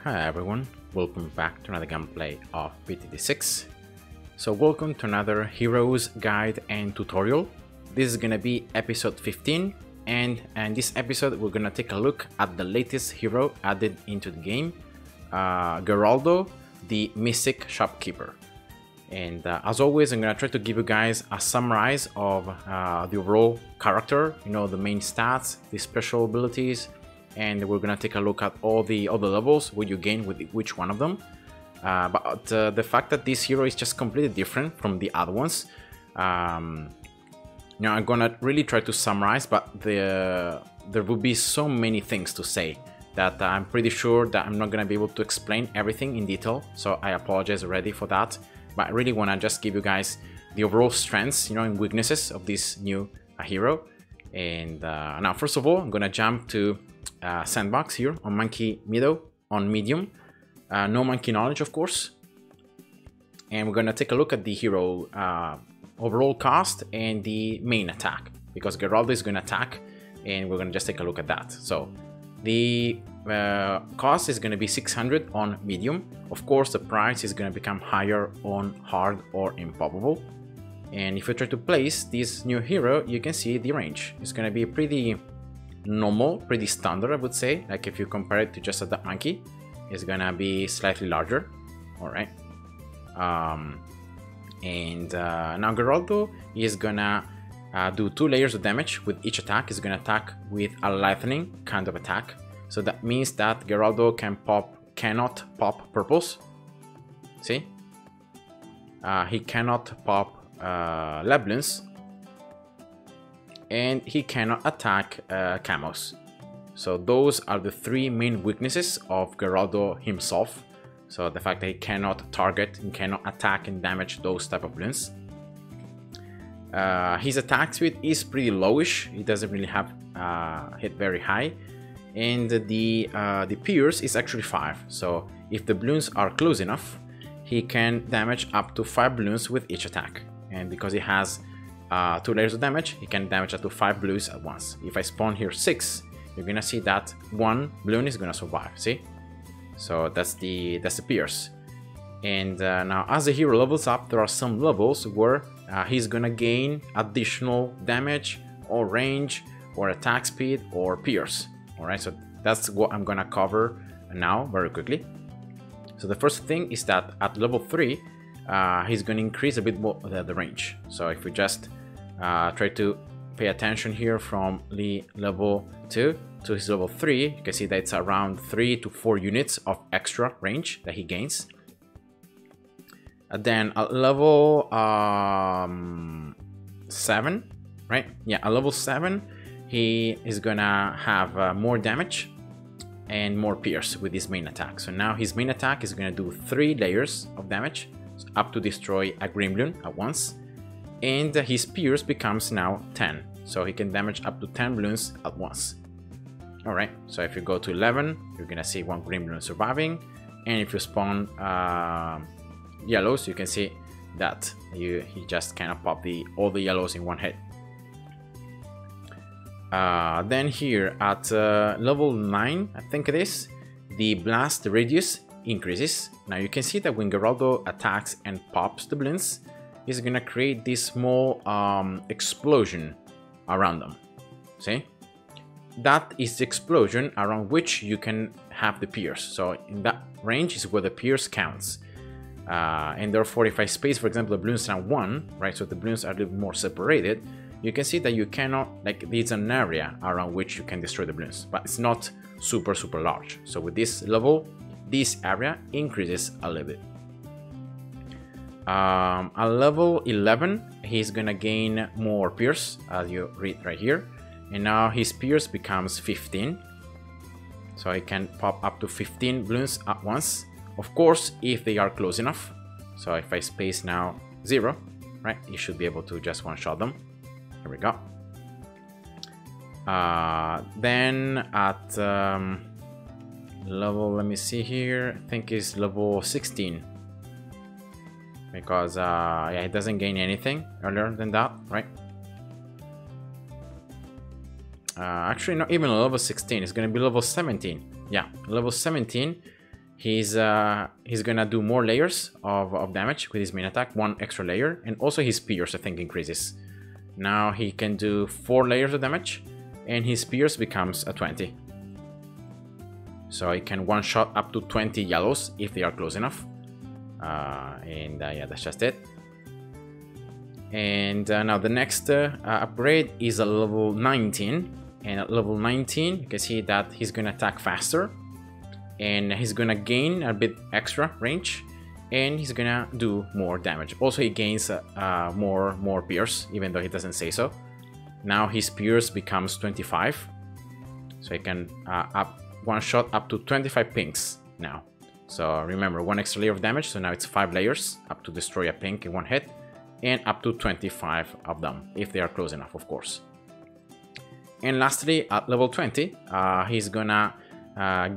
Hi everyone, welcome back to another gameplay of PTD6. So welcome to another Heroes Guide and Tutorial. This is gonna be episode 15, and in this episode we're gonna take a look at the latest hero added into the game, Geraldo, the Mystic Shopkeeper. And as always, I'm gonna try to give you guys a summary of the overall character, the main stats, the special abilities, and we're gonna take a look at all the other levels, what you gain with which one of them. But the fact that this hero is just completely different from the other ones, I'm gonna really try to summarize, but there will be so many things to say that I'm pretty sure that I'm not gonna be able to explain everything in detail, so I apologize already for that. But I really wanna just give you guys the overall strengths, and weaknesses of this new hero. And now, first of all, I'm gonna jump to sandbox here on Monkey Meadow on medium, no monkey knowledge of course, and we're gonna take a look at the hero overall cost and the main attack, because Geraldo is gonna attack and we're gonna just take a look at that. So the cost is gonna be 600 on medium. Of course the price is gonna become higher on hard or improbable, and if you try to place this new hero, you can see the range is gonna be pretty normal, pretty standard, I would say. Like if you compare it to just a duck monkey, it's gonna be slightly larger. All right. Now Geraldo is gonna do 2 layers of damage with each attack. Is gonna attack with a lightning kind of attack. So that means that Geraldo cannot pop purples. See? He cannot pop Bloons, and he cannot attack camos. So those are the 3 main weaknesses of Geraldo himself. So the fact that he cannot target and cannot attack and damage those type of Bloons. His attack speed is pretty lowish. He doesn't really have hit very high, and the pierce is actually 5. So if the Bloons are close enough, he can damage up to 5 Bloons with each attack. And because he has 2 layers of damage, he can damage up to 5 Bloons at once. If I spawn here 6, you're gonna see that 1 Bloon is gonna survive. See? So that's the pierce. And now as the hero levels up, there are some levels where he's gonna gain additional damage or range or attack speed or pierce. All right, so that's what I'm gonna cover now very quickly. So the first thing is that at level 3, he's gonna increase a bit more the range. So if we just try to pay attention here from the level 2 to his level 3, you can see that it's around 3 to 4 units of extra range that he gains. And then at level 7, right? Yeah, at level 7, he is gonna have more damage and more pierce with his main attack. So now his main attack is gonna do 3 layers of damage, up to destroy a green Bloon at once. And his pierce becomes now 10, so he can damage up to 10 Bloons at once. Alright, so if you go to 11, you're gonna see 1 green Bloon surviving, and if you spawn yellows, you can see that he just cannot pop all the yellows in one hit. Then here at level 9, I think it is, the blast radius increases. Now you can see that when Geraldo attacks and pops the Bloons, is gonna create this small explosion around them. See? That is the explosion around which you can have the pierce. So in that range is where the pierce counts. And therefore if I space, for example, the Bloons around 1, right, so the Bloons are a little more separated, you can see that you cannot, like, there's an area around which you can destroy the Bloons, but it's not super large. So with this level, this area increases a little bit. At level 11, he's gonna gain more pierce, as you read right here, and now his pierce becomes 15, so he can pop up to 15 Bloons at once, of course if they are close enough. So if I space now 0, right, you should be able to just one-shot them. Here we go. Then at level, let me see here, I think it's level 16, because yeah, it doesn't gain anything earlier than that, right? Actually not even level 16, it's gonna be level 17. Yeah, level 17 he's gonna do more layers of damage with his main attack, 1 extra layer, and also his pierce I think increases. Now he can do 4 layers of damage, and his pierce becomes a 20. So he can one-shot up to 20 yellows if they are close enough. Yeah, that's just it. And now the next upgrade is a level 19. And at level 19, you can see that he's gonna attack faster. And he's gonna gain a bit extra range. And he's gonna do more damage. Also, he gains more pierce, even though he doesn't say so. Now his pierce becomes 25. So he can one-shot up to 25 pinks now. So remember, 1 extra layer of damage, so now it's 5 layers up to destroy a pink in 1 hit, and up to 25 of them, if they are close enough, of course. And lastly, at level 20, he's gonna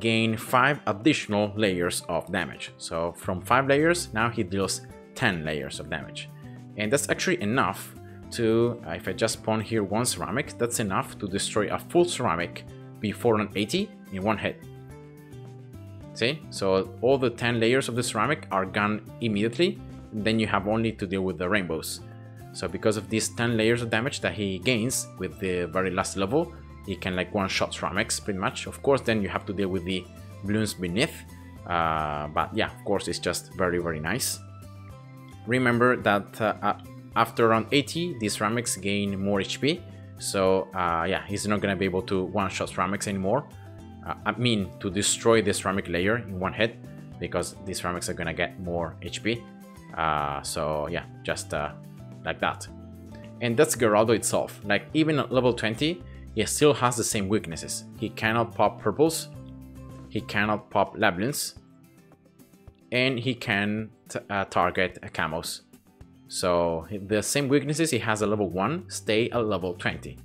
gain 5 additional layers of damage. So from 5 layers, now he deals 10 layers of damage. And that's actually enough to, if I just spawn here 1 ceramic, that's enough to destroy a full ceramic before an 80 in 1 hit. See? So all the 10 layers of the ceramic are gone immediately, then you have only to deal with the rainbows. So because of these 10 layers of damage that he gains with the very last level, he can like one-shot ceramics pretty much. Of course, then you have to deal with the balloons beneath, but yeah, of course, it's just very, very nice. Remember that after around 80, these ceramics gain more HP. So yeah, he's not gonna be able to one-shot ceramics anymore. I mean, to destroy the ceramic layer in 1 hit, because these ceramics are gonna get more HP. So yeah, just like that. And that's Geraldo itself. Like even at level 20, he still has the same weaknesses. He cannot pop purples, he cannot pop Bloons, and he can target camos. So the same weaknesses he has at level 1 stay at level 20.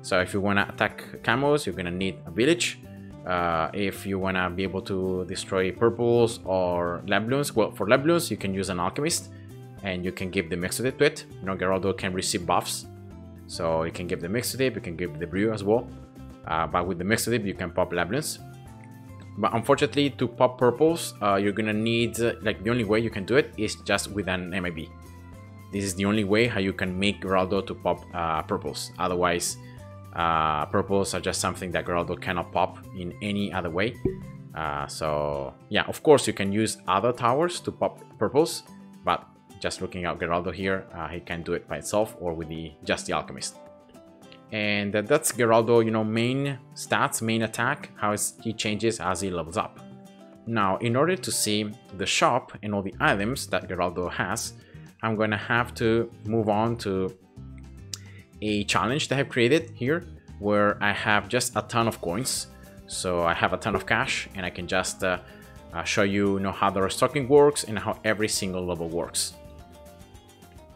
So if you want to attack camos, you're going to need a village. If you want to be able to destroy purples or Bloons, well, for Bloons you can use an alchemist and you can give the Mixotyp to it. You know, Geraldo can receive buffs, so you can give the Mixotyp, you can give the brew as well. But with the Mixotyp you can pop Bloons. But unfortunately, to pop purples, you're gonna need, like, the only way you can do it is just with an MIB. This is the only way how you can make Geraldo to pop purples. Otherwise, purples are just something that Geraldo cannot pop in any other way. So yeah, of course you can use other towers to pop purples, but just looking at Geraldo here, he can do it by itself or with just the alchemist. And that's Geraldo, you know, main stats, main attack, how he changes as he levels up. Now, in order to see the shop and all the items that Geraldo has, I'm gonna have to move on to a challenge that I've created here, where I have just a ton of coins. So I have a ton of cash, and I can just show you, how the restocking works and how every single level works.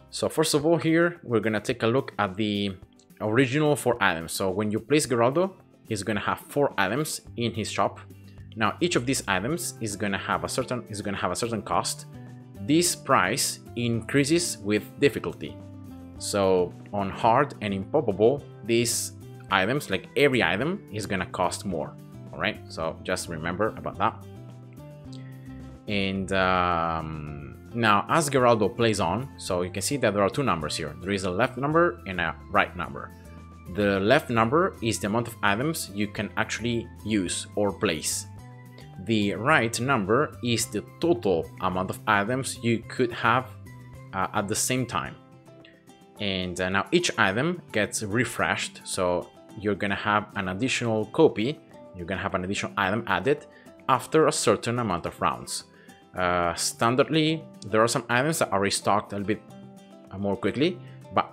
So first of all, here we're gonna take a look at the original 4 items. So when you place Geraldo, he's gonna have 4 items in his shop. Now each of these items is gonna have a certain cost. This price increases with difficulty. So on hard and impossible, these items, like every item, is gonna cost more. All right, so just remember about that. And now as Geraldo plays on, so you can see that there are 2 numbers here. There is a left number and a right number. The left number is the amount of items you can actually use or place. The right number is the total amount of items you could have at the same time. And now each item gets refreshed, so you're gonna have an additional copy, you're gonna have an additional item added after a certain amount of rounds. Standardly, there are some items that are restocked a little bit more quickly, but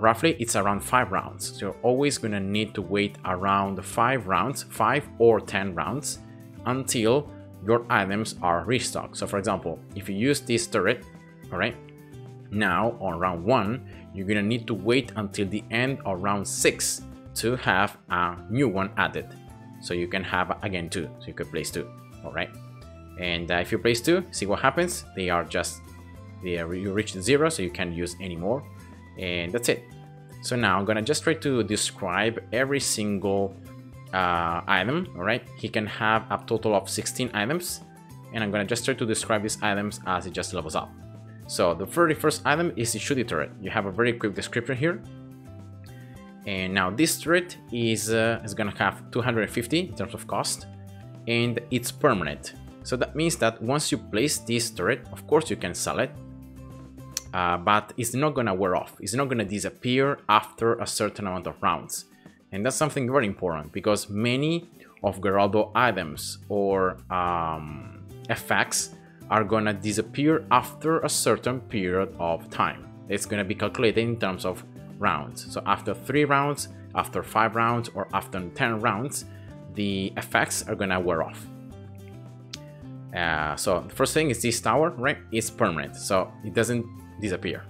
roughly it's around 5 rounds. So you're always gonna need to wait around 5 rounds, 5 or 10 rounds, until your items are restocked. So for example, if you use this turret, all right, now on round 1, you're gonna need to wait until the end of round 6 to have a new one added. So you can have again 2, so you could place 2, all right? And if you place 2, see what happens. You reach 0, so you can't use any more, and that's it. So now I'm gonna just try to describe every single item. All right, he can have a total of 16 items, and I'm gonna just try to describe these items as it just levels up. So the very first item is the Shooty Turret. You have a very quick description here. And now this turret is gonna have 250 in terms of cost, and it's permanent. So that means that once you place this turret, of course you can sell it, but it's not gonna wear off. It's not gonna disappear after a certain amount of rounds. And that's something very important, because many of Geraldo items or effects are gonna disappear after a certain period of time. It's gonna be calculated in terms of rounds. So after 3 rounds, after 5 rounds, or after 10 rounds, the effects are gonna wear off. So the first thing is this tower, right? It's permanent, so it doesn't disappear.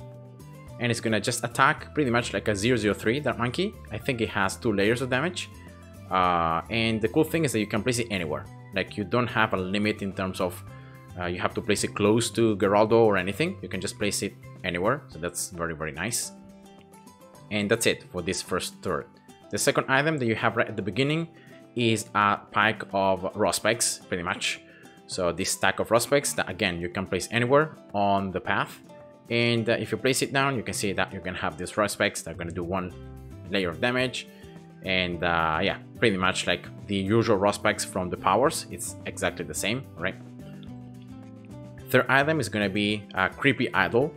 And it's gonna just attack pretty much like a 003 Dark Monkey. I think it has 2 layers of damage. And the cool thing is that you can place it anywhere. Like, you don't have a limit in terms of you have to place it close to Geraldo or anything. You can just place it anywhere, so that's very, very nice. And that's it for this first turret. The second item that you have right at the beginning is a pack of raw spikes, pretty much. So this stack of raw spikes that, again, you can place anywhere on the path. And if you place it down, you can see that you can have these raw spikes that are going to do 1 layer of damage. And yeah, pretty much like the usual raw spikes from the powers. It's exactly the same, right? Third item is going to be a creepy idol.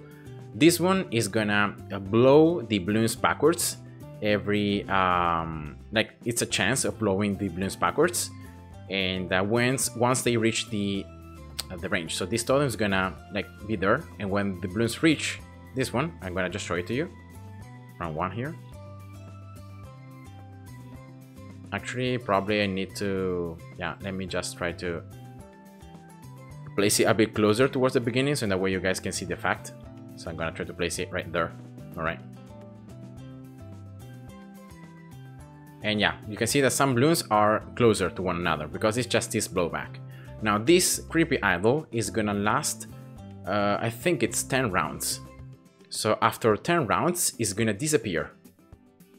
This one is gonna blow the balloons backwards every like, it's a chance of blowing the balloons backwards, and once they reach the range. So this totem is gonna like be there, and when the balloons reach this one, I'm gonna just show it to you. Round 1 here. Actually, probably I need to, yeah, let me just try to place it a bit closer towards the beginning, so that way you guys can see the effect. So I'm gonna try to place it right there. All right. And yeah, you can see that some balloons are closer to one another because it's just this blowback. Now this creepy idol is gonna last, I think it's 10 rounds. So after 10 rounds, it's gonna disappear.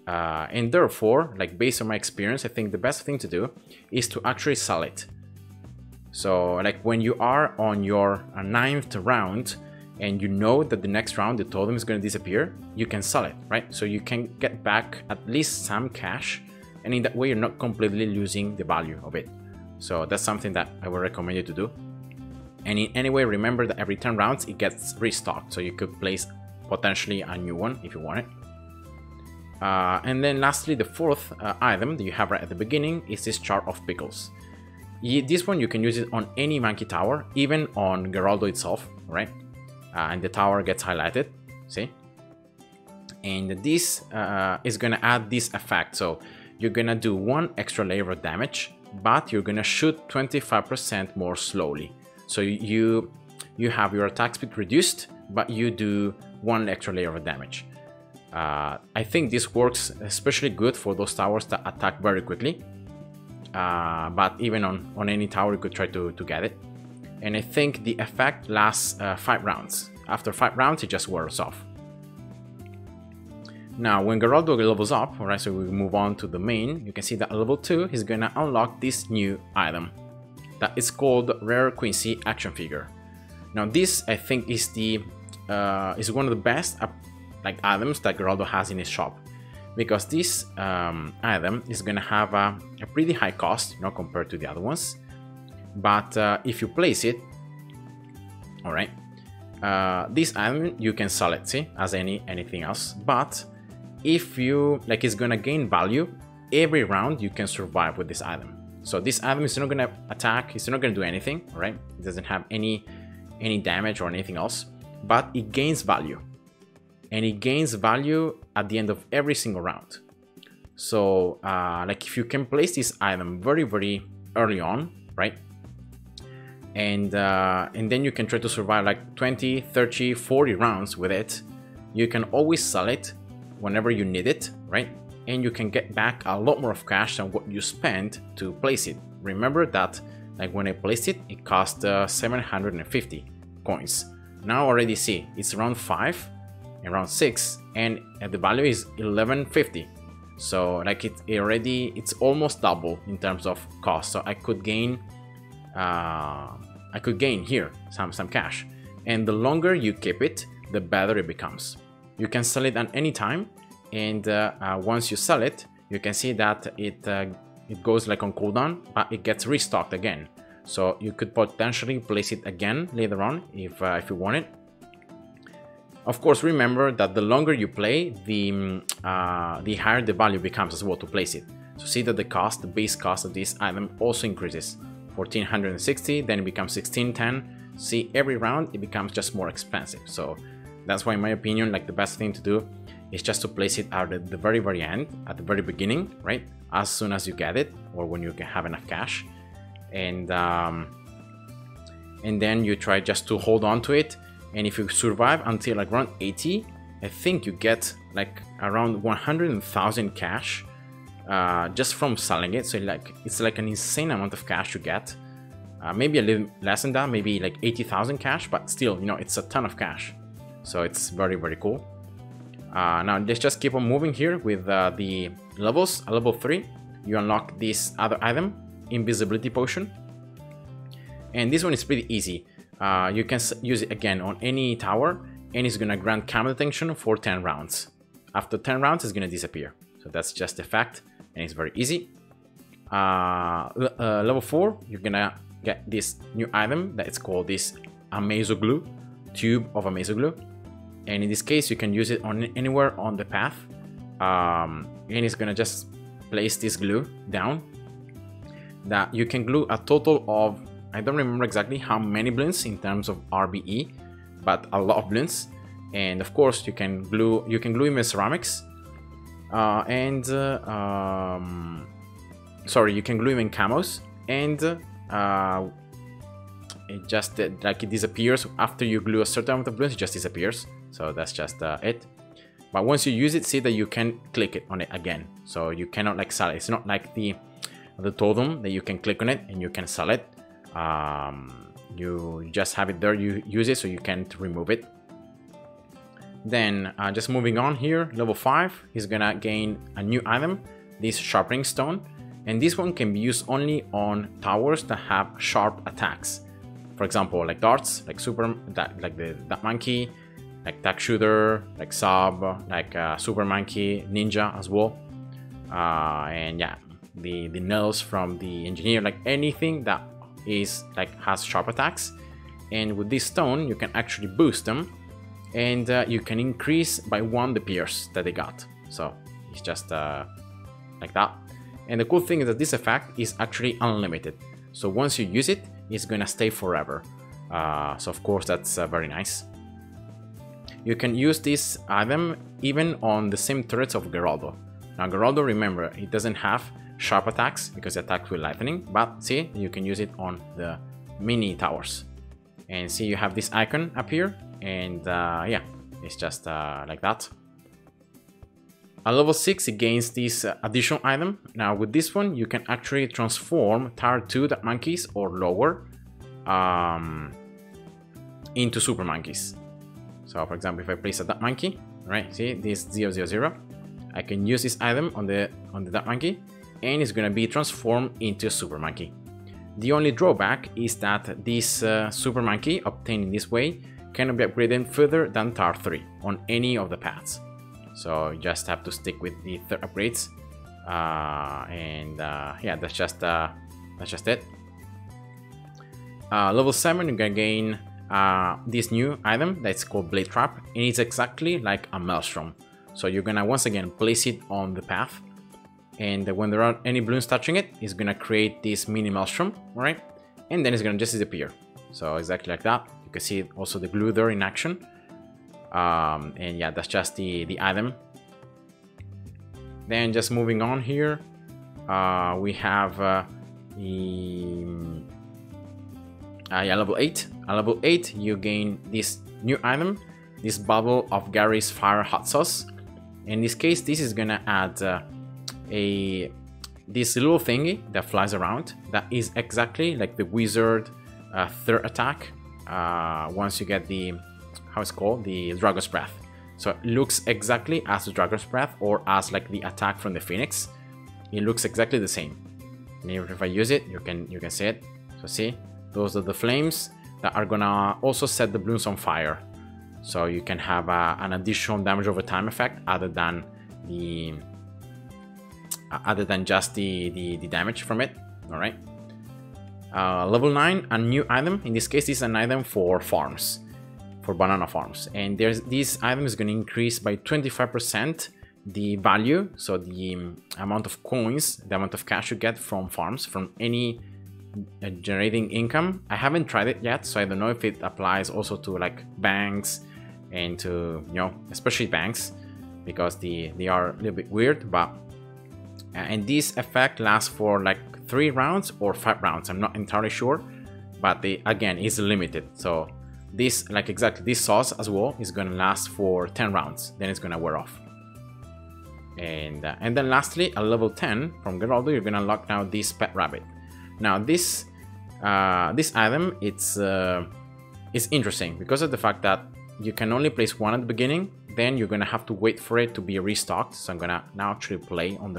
And therefore, like, based on my experience, I think the best thing to do is to actually sell it. So like, when you are on your 9th round, and you know that the next round the totem is going to disappear, you can sell it, right? So you can get back at least some cash, and in that way you're not completely losing the value of it. So that's something that I would recommend you to do. And in any way, remember that every 10 rounds it gets restocked, so you could place potentially a new one if you want it. And then lastly, the fourth item that you have right at the beginning is this chart of Pickles. This one you can use it on any monkey tower, even on Geraldo itself, right? And the tower gets highlighted, see? And this is gonna add this effect. So you're gonna do 1 extra layer of damage, but you're gonna shoot 25% more slowly. So you have your attack speed reduced, but you do 1 extra layer of damage. I think this works especially good for those towers that attack very quickly. But even on any tower you could try to get it. And I think the effect lasts 5 rounds. After 5 rounds, it just wears off. Now, when Geraldo levels up, alright, so we move on to the main, you can see that at level 2, he's gonna unlock this new item that is called Rare Quincy Action Figure. Now, this I think is is one of the best like items that Geraldo has in his shop, because this item is gonna have a pretty high cost, you know, compared to the other ones. But if you place it, all right, this item you can sell it, see, as anything else. But if you like, it's gonna gain value every round you can survive with this item. So this item is not gonna attack, it's not gonna do anything, all right? It doesn't have any damage or anything else, but it gains value, and it gains value at the end of every single round. So like, if you can place this item very, very early on, right? And then you can try to survive like 20, 30, 40 rounds with it. You can always sell it whenever you need it, right? And you can get back a lot more of cash than what you spent to place it. Remember that, like, when I placed it, it cost 750 coins. Now already see, it's around 5 and around 6, and the value is 1150. So like, it's almost double in terms of cost. So I could gain I could gain here some cash. And the longer you keep it, the better it becomes. You can sell it at any time, and once you sell it, you can see that it goes like on cooldown, but it gets restocked again. So you could potentially place it again later on if you want it. Of course, remember that the longer you play, the higher the value becomes as well to place it. So see that the base cost of this item also increases. 1460, then it becomes 1610. See, every round it becomes just more expensive. So that's why, in my opinion, like the best thing to do is just to place it at the very end, at the very beginning, right? As soon as you get it, or when you have enough cash, and then you try just to hold on to it. And if you survive until like around 80, I think you get like around 100,000 cash just from selling it. So like it's like an insane amount of cash you get. Maybe a little less than that, maybe like 80,000 cash, but still, you know, it's a ton of cash. So it's very cool. Now let's just keep on moving here with the levels. At level 3, you unlock this other item, Invisibility Potion. And this one is pretty easy. You can use it again on any tower, and it's gonna grant camera detection for 10 rounds. After 10 rounds, it's gonna disappear. So that's just a fact, and it's very easy. Level 4, you're gonna get this new item that it's called this Amazo Glue, Tube of Amazo Glue. And in this case, you can use it on anywhere on the path. And it's gonna just place this glue down. That you can glue a total of, I don't remember exactly how many Bloons in terms of RBE, but a lot of Bloons. And of course, you can glue even ceramics. Sorry, you can glue even camos, and it just like it disappears after you glue a certain amount of Bloons. It just disappears. So that's just it. But once you use it, see that you can click it on it again. So you cannot like sell it. It's not like the totem that you can click on it and you can sell it. You just have it there, you use it, so you can't remove it. Then just moving on here, level 5, he's gonna gain a new item, this sharpening stone, and this one can be used only on towers that have sharp attacks. For example, like darts, like that monkey, like tack shooter, like sub, like super monkey, ninja as well, and yeah, the nails from the engineer, like anything that is like has sharp attacks. And with this stone, you can actually boost them, and you can increase by 1 the pierce that they got. So it's just like that. And the cool thing is that this effect is actually unlimited. So once you use it, it's gonna stay forever. So of course that's very nice. You can use this item even on the same turrets of Geraldo. Now Geraldo, remember, it doesn't have sharp attacks because it attacks with lightning, but see, you can use it on the mini towers. And see, you have this icon up here, and yeah, it's just like that. At level 6, it gains this additional item. Now with this one, you can actually transform Tier 2 monkeys or lower into super monkeys. So for example, if I place a duck monkey, right, see this 000, I can use this item on the duck monkey, and it's gonna be transformed into a super monkey. The only drawback is that this super monkey obtained in this way cannot be upgraded further than Tier 3 on any of the paths. So you just have to stick with the third upgrades, yeah, that's just it. Level 7, you're gonna gain this new item that's called Blade Trap, and it's exactly like a maelstrom. So you're gonna once again place it on the path, and when there aren't any Bloons touching it, it's gonna create this mini maelstrom, right? And then it's gonna just disappear. So exactly like that. You can see also the glue there in action. And yeah, that's just the item. Then just moving on here, we have level 8. At level 8, you gain this new item, this bottle of Gary's Fire Hot Sauce. In this case, this is gonna add this little thingy that flies around that is exactly like the wizard third attack. Once you get the, how it's called, the Dragon's Breath. So it looks exactly as the Dragon's Breath, or as like the attack from the Phoenix. It looks exactly the same. And if I use it, you can see it. So see, Those are the flames that are gonna also set the balloons on fire. So you can have an additional damage over time effect other than just the damage from it. All right. Level 9, a new item. In this case, this is an item for farms, for banana farms, and this item is going to increase by 25% the value, so the amount of coins, the amount of cash you get from farms, from any generating income. I haven't tried it yet, so I don't know if it applies also to like banks and to, you know, especially banks, because they are a little bit weird. But and this effect lasts for like 3 rounds or 5 rounds. I'm not entirely sure, but again is limited. So this, like exactly this sauce as well, is gonna last for 10 rounds. Then it's gonna wear off. And then lastly, at level 10 from Geraldo, you're gonna unlock now this pet rabbit. Now this item, it's interesting because of the fact that you can only place one at the beginning. Then you're gonna have to wait for it to be restocked. So I'm gonna now actually play on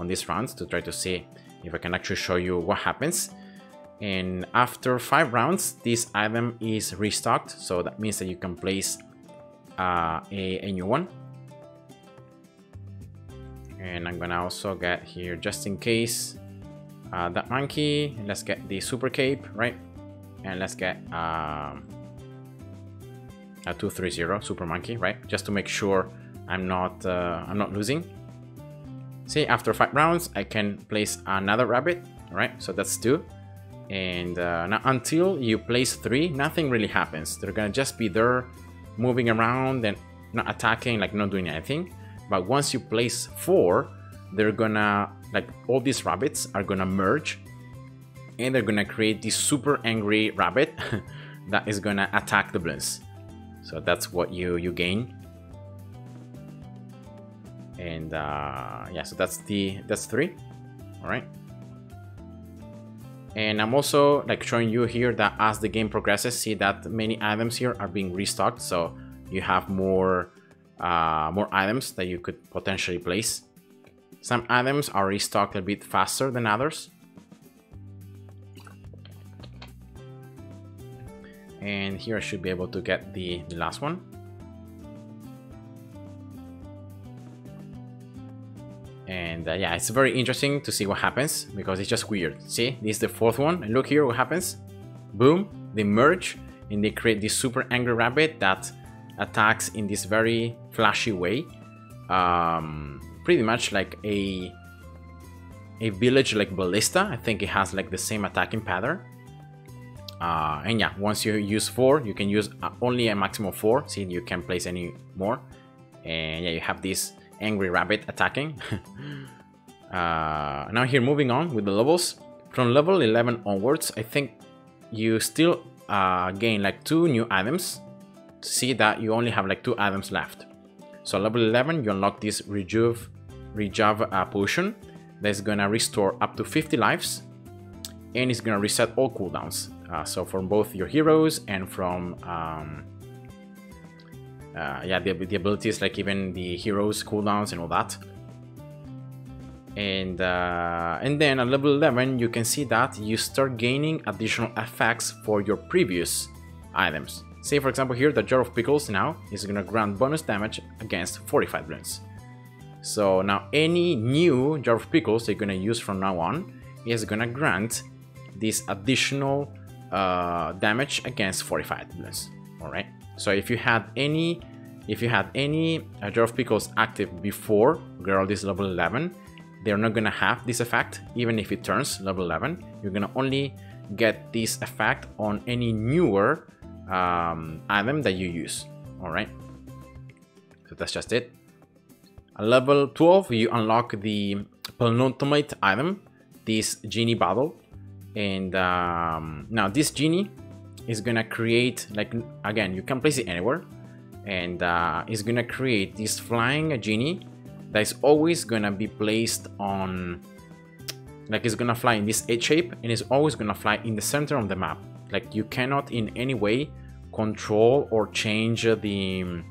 these rounds to try to see if I can actually show you what happens. And after 5 rounds, this item is restocked. So that means that you can place a new one. And I'm gonna also get here, just in case, that monkey. Let's get the super cape, right? And let's get a 230 super monkey, right? Just to make sure I'm not losing. See, after 5 rounds, I can place another rabbit, right? So that's 2. And now until you place 3, nothing really happens. They're gonna just be there, moving around and not attacking, like not doing anything. But once you place 4, they're gonna, like, all these rabbits are gonna merge, and they're gonna create this super angry rabbit that is gonna attack the balloons. So that's what you gain. And yeah, so that's 3. All right. And I'm also like showing you here that as the game progresses, see that many items here are being restocked. So you have more items that you could potentially place. Some items are restocked a bit faster than others. And here I should be able to get the last one. And yeah, it's very interesting to see what happens, because it's just weird. See, this is the 4th one, and look here what happens. Boom, they merge and they create this super angry rabbit that attacks in this very flashy way, pretty much like a village like ballista. I think it has like the same attacking pattern. And yeah, once you use 4, you can use only a maximum of 4. See, you can't place any more. And yeah, you have this angry rabbit attacking. Now here, moving on with the levels. From level 11 onwards, I think you still gain like 2 new items. See that you only have like 2 items left. So level 11, you unlock this rejuve potion that's gonna restore up to 50 lives, and it's gonna reset all cooldowns. So from both your heroes and from yeah, the abilities, like even the heroes cooldowns and all that. And then at level 11, you can see that you start gaining additional effects for your previous items. Say for example here, the Jar of Pickles now is gonna grant bonus damage against 45 balloons. So now any new Jar of Pickles you're gonna use from now on is gonna grant this additional damage against 45 balloons. All right. So if you had any Jar of Pickles active before Geraldo's level 11, they're not gonna have this effect. Even if it turns level 11, you're gonna only get this effect on any newer item that you use. All right. So that's just it. At level 12, you unlock the penultimate item, this Genie Bottle. And now this genie is gonna create, like, again, you can place it anywhere, and it's gonna create this flying genie that is always gonna be placed on, like, it's gonna fly in this H shape, and it's always gonna fly in the center of the map. Like, you cannot in any way control or change the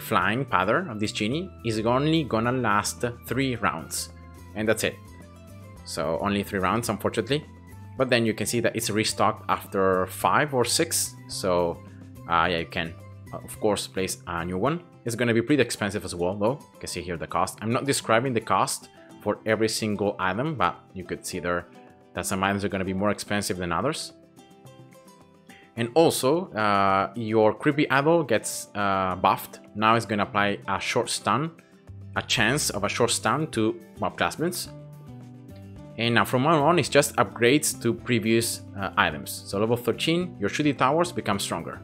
flying pattern of this genie. Is only gonna last 3 rounds, and that's it. So only 3 rounds, unfortunately. but then you can see that it's restocked after 5 or 6. So yeah, you can of course place a new one. It's going to be pretty expensive as well, though. You can see here the cost. I'm not describing the cost for every single item, but you could see there that some items are going to be more expensive than others. And also, your creepy idol gets buffed. Now it's going to apply a short stun, a chance of a short stun to mob classmates. And now from now on, it's just upgrades to previous items. So level 13, your shooty towers become stronger.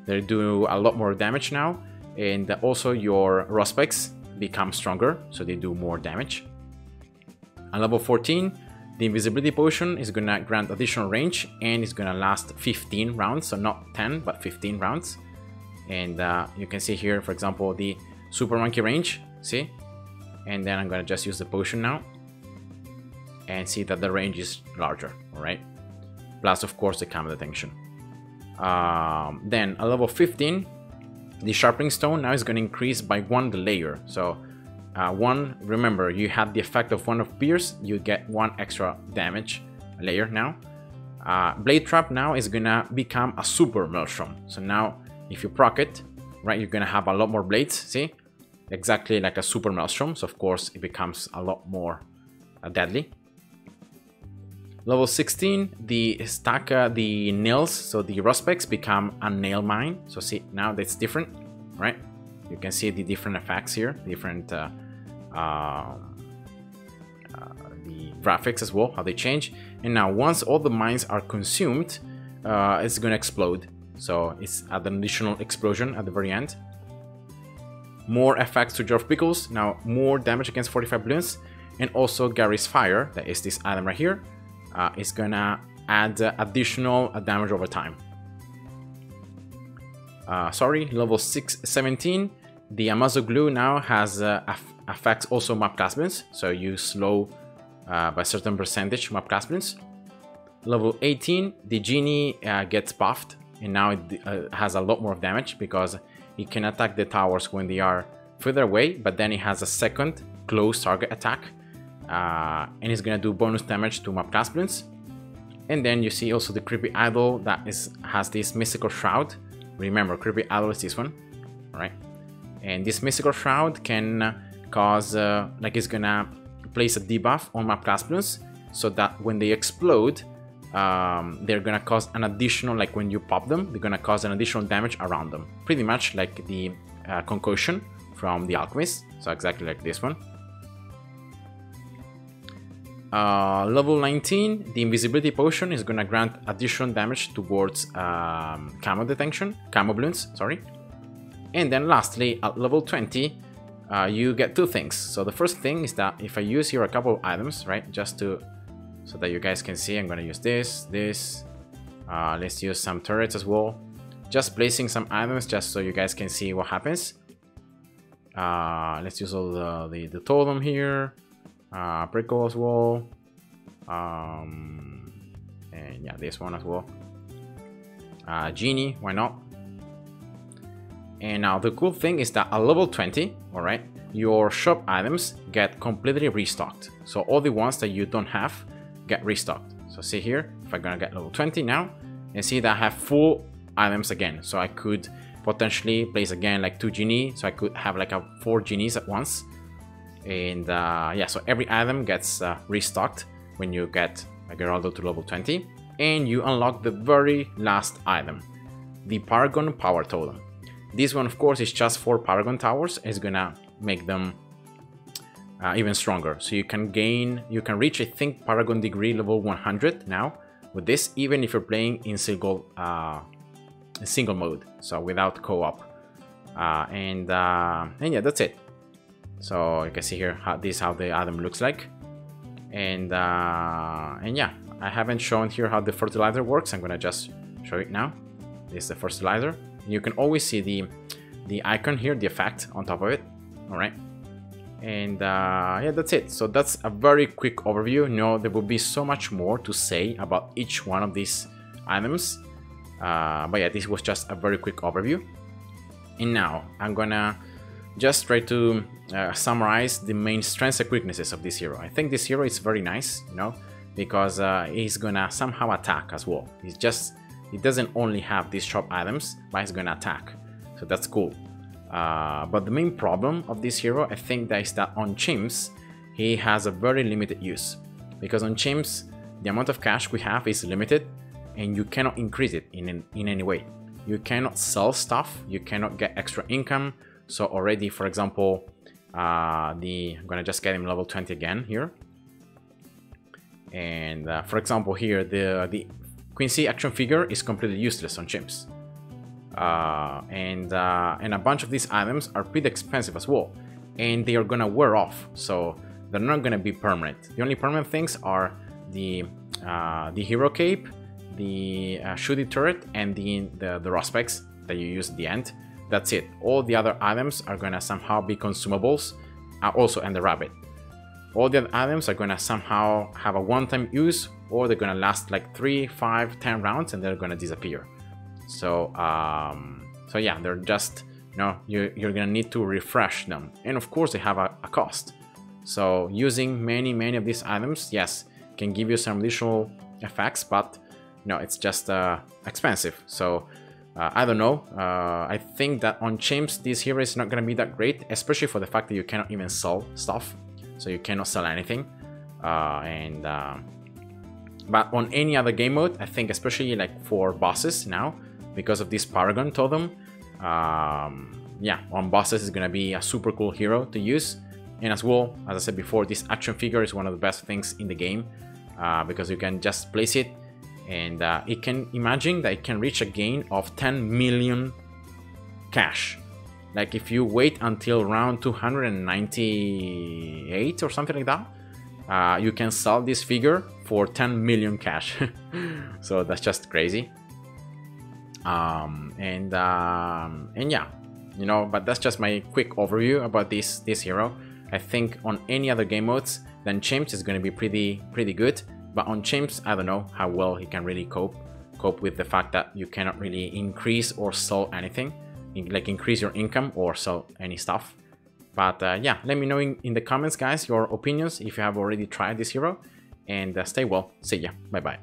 They do a lot more damage now. And also your Rospects become stronger, so they do more damage. At level 14, the invisibility potion is gonna grant additional range and it's gonna last 15 rounds, so not 10 but 15 rounds. And you can see here, for example, the super monkey range, see? And then I'm gonna just use the potion now and see that the range is larger, alright? Plus, of course, the camo detection. Then at level 15, the sharpening stone now is going to increase by 1 the layer. So one, remember, you had the effect of 1 of pierce, you get 1 extra damage layer now. Blade trap now is going to become a super maelstrom. So now if you proc it, right, you're going to have a lot more blades, see? Exactly like a super maelstrom. So of course it becomes a lot more deadly. Level 16, the stack, the nails, so the Rospects become a nail mine. So see, now that's different, right? You can see the different effects here, different the graphics as well, how they change. And now once all the mines are consumed, it's gonna explode. So it's an additional explosion at the very end. More effects to Jar of Pickles, now more damage against 45 Bloons. And also Gary's Fire, that is this item right here. Is gonna add additional damage over time. Level 17, the Amazo Glue now has affects also mob classmates, so you slow by a certain percentage mob classmates. Level 18, the Genie gets buffed, and now it has a lot more damage because it can attack the towers when they are further away, but then it has a second close target attack. And it's gonna do bonus damage to mob class Bloons. And then you see also the creepy idol that has this mystical shroud. Remember, creepy idol is this one, right? And this mystical shroud can cause like it's gonna place a debuff on mob class Bloons, so that when they explode, they're gonna cause an additional, like when you pop them, they're gonna cause an additional damage around them, pretty much like the concussion from the alchemist. So exactly like this one. Level 19, the invisibility potion is gonna grant additional damage towards camo detection, camo Bloons, sorry. And then lastly, at level 20, you get 2 things. So the first thing is that if I use here a couple of items, right, just to, so that you guys can see, I'm gonna use this, let's use some turrets as well. Just placing some items just so you guys can see what happens. Let's use all the totem here. Pickles as well, and yeah, this one as well. Genie, why not? And now the cool thing is that at level 20, all right, your shop items get completely restocked. So all the ones that you don't have get restocked. So see here, if I'm gonna get level 20 now, and see that I have full items again. So I could potentially place again like 2 Genie, so I could have like 4 Genies at once. And yeah, so every item gets restocked when you get a Geraldo to level 20, and you unlock the very last item, the Paragon Power Totem. This one, of course, is just 4 Paragon towers. It's gonna make them even stronger. So you can reach, I think, Paragon degree level 100 now with this, even if you're playing in single mode, so without co-op. And yeah, that's it. So you can see here this is how the item looks like, and yeah, I haven't shown here how the fertilizer works. I'm gonna just show it now. This is the fertilizer. You can always see the icon here, the effect on top of it. All right, and yeah, that's it. So that's a very quick overview. No, there will be so much more to say about each one of these items, but yeah, this was just a very quick overview. And now I'm gonna just try to summarize the main strengths and weaknesses of this hero. I think this hero is very nice, you know. because he's gonna somehow attack as well. He doesn't only have these shop items, but he's gonna attack, so that's cool. But the main problem of this hero, I think, that is that on chimps he has a very limited use, because on chimps the amount of cash we have is limited and you cannot increase it in any way. You cannot sell stuff, you cannot get extra income. So already, for example, I'm gonna just get him level 20 again here. And for example here, the Quincy action figure is completely useless on chimps. And a bunch of these items are pretty expensive as well. And they are gonna wear off, so they're not gonna be permanent. The only permanent things are the hero cape, the Shooty Turret, and the Rospecs that you use at the end. That's it. All the other items are gonna somehow be consumables, also, and the rabbit. All the other items are gonna somehow have a one-time use, or they're gonna last like 3, 5, 10 rounds and they're gonna disappear. So so yeah, they're just, you know, you're gonna need to refresh them, and of course they have a cost. So using many of these items, yes, can give you some additional effects, but you know, it's just expensive. So I don't know. I think that on chimps this hero is not gonna be that great, especially for the fact that you cannot even sell stuff, so you cannot sell anything. But on any other game mode, I think, especially like for bosses now, because of this Paragon Totem, yeah, on bosses is gonna be a super cool hero to use. And as well, as I said before, this action figure is one of the best things in the game, because you can just place it, and it can, imagine that it can reach a gain of 10 million cash. Like if you wait until round 298 or something like that, you can sell this figure for 10 million cash. So that's just crazy. And yeah, you know, but that's just my quick overview about this hero. I think on any other game modes than chimps is going to be pretty good, but on chimps, I don't know how well he can really cope with the fact that you cannot really increase or sell anything, like increase your income or sell any stuff. But yeah, let me know in the comments, guys, your opinions if you have already tried this hero, and stay well. See ya. Bye bye.